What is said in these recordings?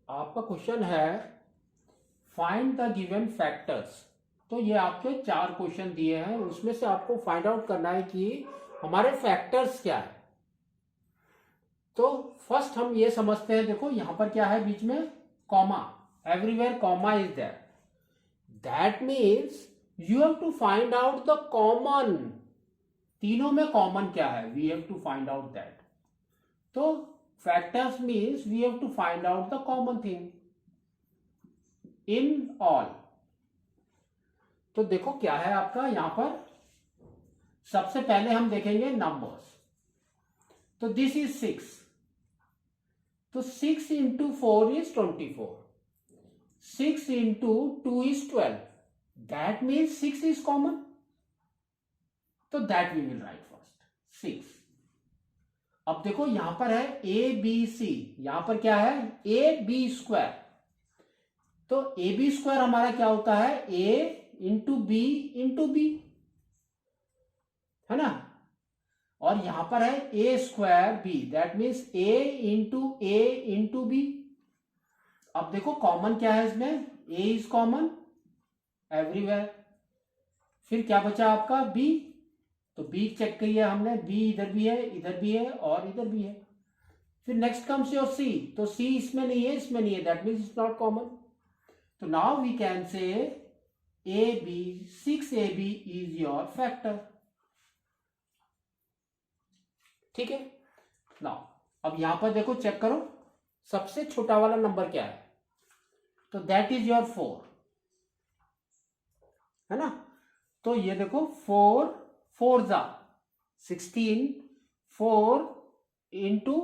आपका क्वेश्चन है find the given factors. तो ये आपके 4 क्वेश्चन दिए हैं, उसमें से आपको फाइंड आउट करना है कि हमारे फैक्टर्स क्या है। तो फर्स्ट हम ये समझते हैं, देखो यहां पर क्या है, बीच में comma, everywhere comma is there. That means you have to find out the common. तीनों में कॉमन क्या है, we have to find out that. तो factors means we have to find out the common thing in all. तो देखो क्या है आपका यहां पर, सबसे पहले हम देखेंगे नंबर्स। तो दिस इज 6, तो 6 into 4 is 24, 6 into 2 is 12, that means 6 is common. तो that we will write first 6। अब देखो यहां पर है ए बी सी, यहां पर क्या है ए बी स्क्वायर। तो ए बी स्क्वायर हमारा क्या होता है, ए इंटू बी, है ना। और यहां पर है A square B, that means A into B. अब देखो कॉमन क्या है इसमें, ए इज कॉमन एवरीवेयर। फिर क्या बचा आपका बी, तो बी चेक किया हमने, बी इधर भी है, इधर भी है और इधर भी है। फिर नेक्स्ट कम्स योर सी, तो सी इसमें नहीं है, इसमें नहीं है, that means it's not common. तो now we can say A B, 6ab is your factor. ठीक है। नाउ अब यहां पर देखो, चेक करो सबसे छोटा वाला नंबर क्या है, तो दैट इज योर 4, है ना। तो ये देखो 4 4 जा 16, 4 into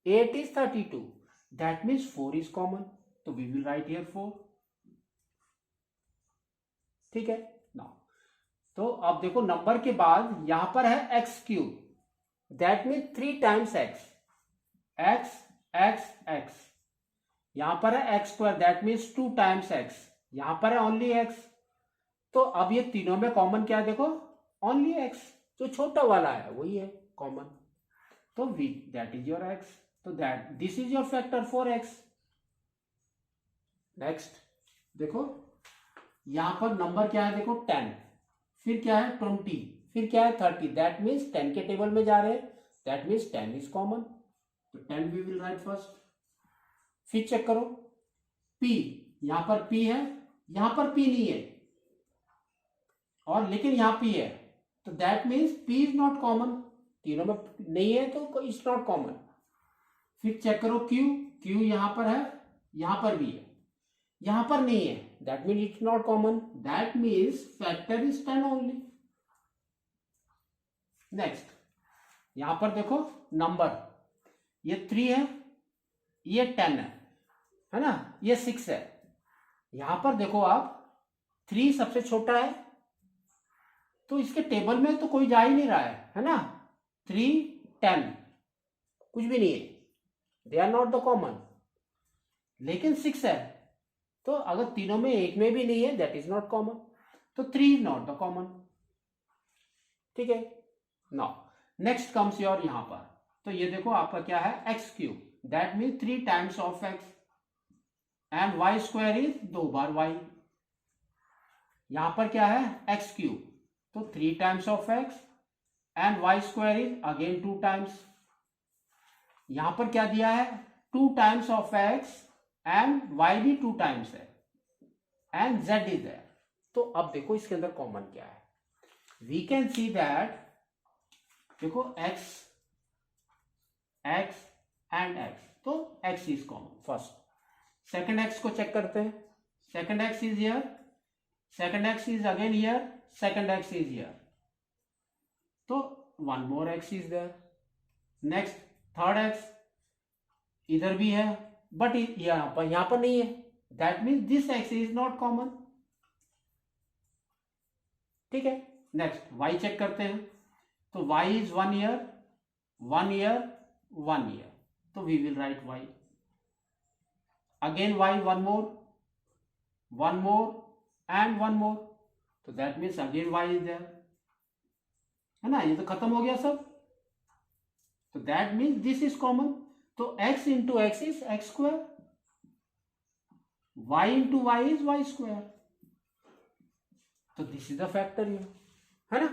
8 is 32, that means 4 is common. तो वी विल राइट हियर 4। ठीक है। नाउ तो अब देखो नंबर के बाद यहां पर है X cube, that mean 3 times x, x x x. यहां पर है x square, that means 2 times x, यहां पर है ओनली एक्स। तो अब ये तीनों में कॉमन क्या है, देखो ओनली एक्स, जो छोटा वाला है वही है कॉमन। तो we that is your X, तो that this is your factor for X. Next देखो यहां पर नंबर क्या है, देखो 10, फिर क्या है 20, फिर क्या है 30, दैट मीन्स 10 के टेबल में जा रहे हैं, दैट मीन्स 10 इज कॉमन। तो 10 वी विल राइट फर्स्ट। फिर चेक करो P, यहां पर P है, यहां पर P नहीं है, और लेकिन यहां P है, तो that means P is not common. तीनों में नहीं है तो इट्स नॉट कॉमन। फिर चेक करो Q, Q यहां पर है, यहां पर भी है, यहां पर नहीं है, that means it's not common, that means factor is 10 only. Next यहां पर देखो नंबर, ये 3 है, ये 10 है ना, ये 6 है। यहां पर देखो आप 3 सबसे छोटा है, तो इसके टेबल में तो कोई जा ही नहीं रहा है ना। 3 10 कुछ भी नहीं है, they are not the common. लेकिन 6 है, तो अगर तीनों में एक में भी नहीं है, दैट इज नॉट कॉमन, तो 3 इज नॉट द कॉमन। ठीक है। नाउ नेक्स्ट कम्स योर यहां पर, तो ये देखो आपका क्या है X cube, that mean 3 times of X, and Y square is 2 बार वाई। यहां पर क्या है एक्स क्यूब, तो 3 times of X, and Y square is again 2 times. यहां पर क्या दिया है 2 times of X, and Y भी 2 टाइम्स है, एंड जेड इज देयर। तो अब देखो इसके अंदर कॉमन क्या है, वी कैन सी दैट, देखो एक्स एक्स एंड एक्स, तो X is common first. Second X को चेक करते हैं, second X is here, second X is again here, second X is here, तो 1 more X is there. Next third X इधर भी है, but यहां पर नहीं है, that means this X is not common. ठीक है। नेक्स्ट वाई चेक करते हैं, तो Y is 1 year 1 year 1 year, तो we will write Y. Again Y 1 more 1 more and 1 more, तो that means again Y is there, है ना। ये तो खत्म हो गया सब, तो that means this is common. तो x into X is X square, y into Y is Y square, तो दिस इज द फैक्टर, है ना।